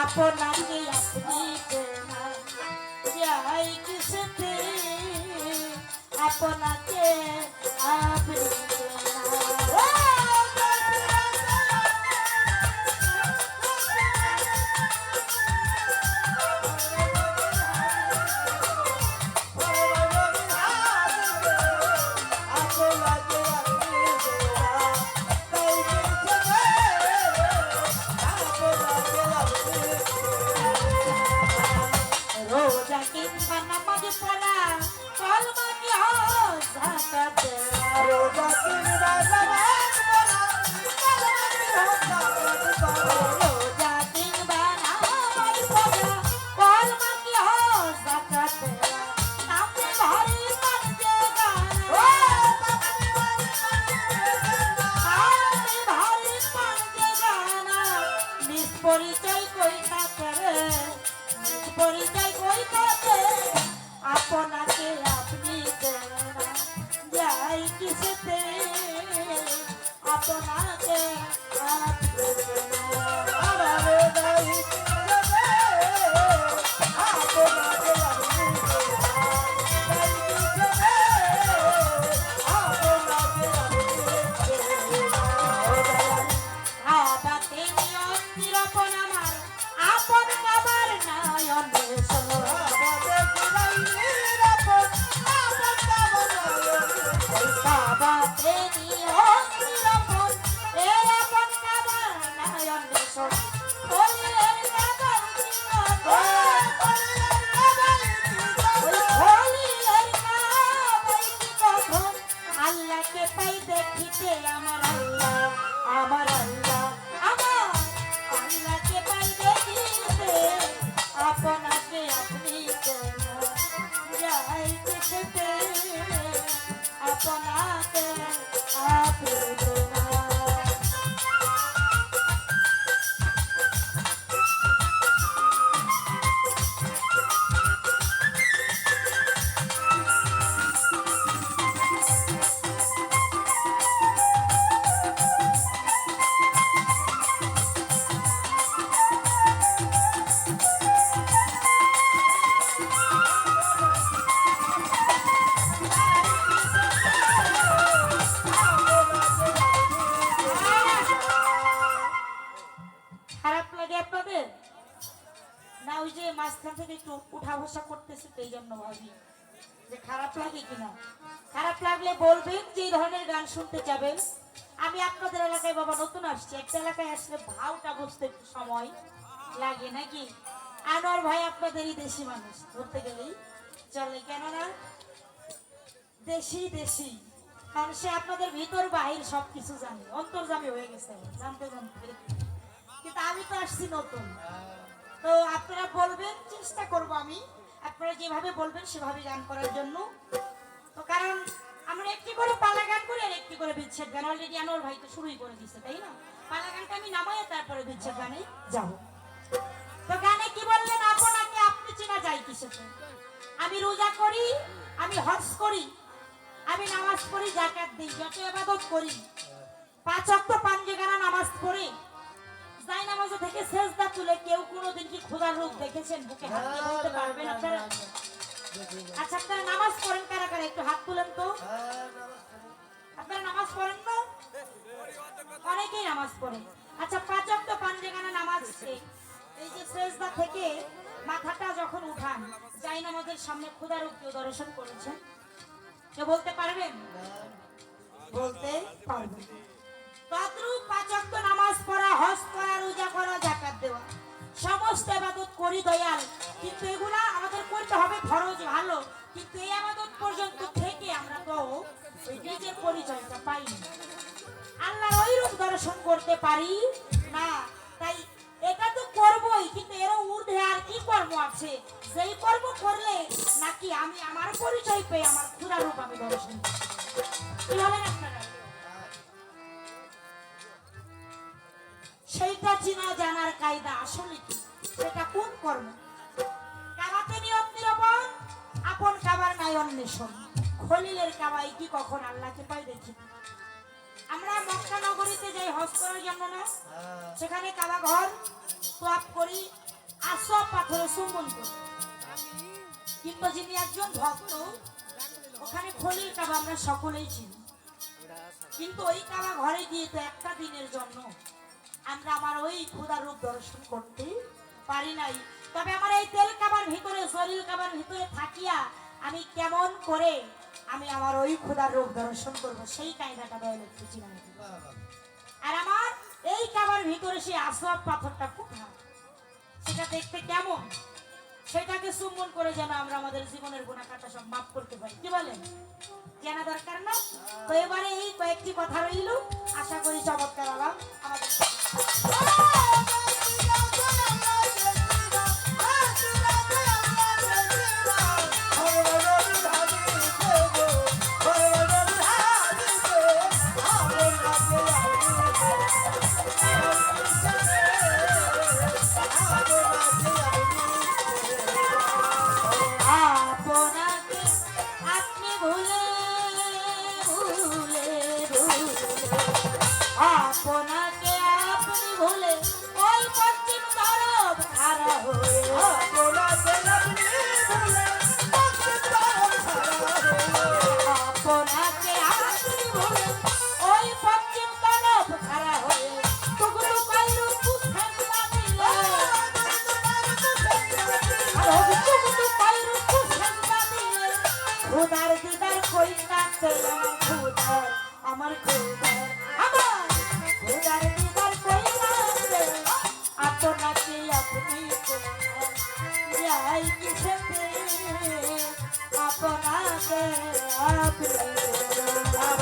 আপনাকে আপনি চেনা যাই কিসতে আপনাকে আপনি চেনা रोजा किंबा नमाज पढ़ा कलमा की हो ज़कात रोजा किंबा नमाज पढ़ा कलमा की हो ज़कात रोजा किंबा नमाज पढ़ा कलमा की हो ज़कात नाम भारी मन देगा भारी मन देगा ना निष्परिचय कोई ना करे পরিচয় কই কাছে আপনাকে আপনি চেনা যাই কিসেতে আপনাকে আপনি চেনা আমারে যাই কিসেতে আপনাকে আপনি চেনা যাই কিসেতে আপনাকে আপনি চেনা আবাতে নিরপন আমার আপন কাবার নয়ন আল্লাহকে পাই দেখিতে আমার আল্লাহ আমার আল্লাহ আমার আল্লাহকে পাই দেখিতে আপনাকে আপনি চেনা যাই কিসেতে আপনাকে আপনি চেনা খারাপ লাগে আপনাদের না ওই যে মাঝখান থেকে একটু উঠা বসা করতেছে তো এই জন্য ভাবি যে খারাপ লাগে কিনা খারাপ লাগলে বলবেন যে এই ধরনের গান শুনতে যাবেন আমি আপনাদের এলাকায় বাবা নতুন আসছি একটা এলাকায় আসলে ভাওটা বুঝতে একটু সময় লাগে নাকি আনোয়ার ভাই আপনাদেরই দেশি মানুষ ধরতে গেলেই চলে কেননা দেশি দেশি কারণ সে আপনাদের ভিতর বাহির সবকিছু জানে অন্তর্জামী হয়ে গেছে জানতে জানতে কিন্তু আমি তো আসছি নতুন তো আপনারা বলবেন চেষ্টা করব আমি আপনারা যেভাবে বলবেন সেভাবে গান করার জন্য তো কারণ আমরা একটি করে পালা গান করি আর একটি করে বিচ্ছেদ গান অলরেডি আনোয়ার ভাই তো শুরুই করে দিয়েছে তাই না পালা গানটা আমি নামাই তারপরে বিচ্ছেদ গানে যাব তো গানে কি বললেন আপনাকে আপনি চেনা যায় কিসেতে আমি রোজা করি আমি হজ করি আমি নামাজ পড়ি যাকাত দিই যত ইবাদত করি 5 ওয়াক্ত পাঁচগানা নামাজ পড়ি যাই নামাজে থেকে সেজদা তুলে কেউ কোনোদিন কি খোদার রূপ দেখেছেন বুকে হাত দিয়ে বলতে পারবেন আপনারা আচ্ছা আপনারা নামাজ পড়েন কারা কারা একটু হাত তুলেন তো আপনারা নামাজ পড়েন না অনেকেই নামাজ পড়েন আচ্ছা 5 ওয়াক্ত পাঁচগানা নামাজ এই যে সেজদা থেকে মাথাটা যখন উঠান যাই নামাজের সামনে খোদার রূপ কেউ দর্শন করেছেন কেউ বলতে পারবেন বলতে পারবেন তদ্রূপ 5 ওয়াক্ত নামাজ পড়া হজ করা রোজা করা যাকাত দেওয়া সমস্ত ইবাদত করি দয়াল কিন্তু এগুলা আমাদের করতে হবে ফরজ ভালো কিন্তু এই ইবাদত পর্যন্ত থেকে আমরা তো ওই নিজের পরিচয়টা পাই না আল্লাহর ওই রূপ দর্শন করতে পারি না তাই এটা তো করবই কিন্তু এর ঊর্ধ্বে আর কি কর্ম আছে সেই কর্ম করলে নাকি আমি আমার পরিচয় পেয়ে আমার খোদার রূপ আমি দর্শন কি বলেন আপনারা সেইটা চিনা জানার কায়দা আসলে কি সেটা কোন কর্ম কাবাতে নিয়ত নিরূপণ আপন কাবার নাই অন্বেষণ খলিলের কাবাই কি কখন আল্লাহকে পাই দেখি আমরা মক্কা নগরীতে যাই হজ করার জন্য না সেখানে কাবা ঘর তোয়াফ করি ভিতরে চুম্বন করবে। কিন্তু যিনি একজন ভক্ত, ওখানে খলিল কাবা আমরা সকলেই চিনি, কিন্তু ওই কাবা ঘরে গিয়ে তো একটা দিনের জন্য আমরা আমার ওই খোদার রূপ দর্শন করতে পারি নাই। তবে আমার এই তেল কাবার ভিতরে, সলিল কাবার ভিতরে থাকিয়া আমি কেমন করে আমি আমার ওই খোদার রূপ দর্শন করব, সেই কায়দাটা দয়াল একটু চিনাই দিন। আর আমার এই কাবার ভিতরে সেই আসওয়াদ পাথরটা কোথায়, সেটা দেখতে কেমন, সেটাকে চুম্বন করে যেন আমরা আমাদের জীবনের গুনাহ কাটা সব মাফ করতে পারি। কি বলেন? জানা দরকার না? তো এবারে এই কয়েকটি কথা রইল, আশা করি চমৎকার আলাপ আমাদের। আপনাকে আপনি ভুলে ওই পশ্চিম তরফ হারা হয়ে, আপনাকে আপনি ভুলে ওই পশ্চিম তরফ হারা হয়ে টুকরো কইরু কুসেন্দা দিলে, টুকরো কইরু কুসেন্দা দিলে খোদার দিদার কই কাছে খোদার আমার খোদার আমার খোদার দিদার কই কাছে আপনাকে আপনি যাই কিসেতে আপনাকে আপনি আবার যাই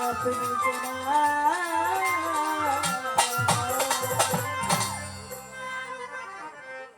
আপনি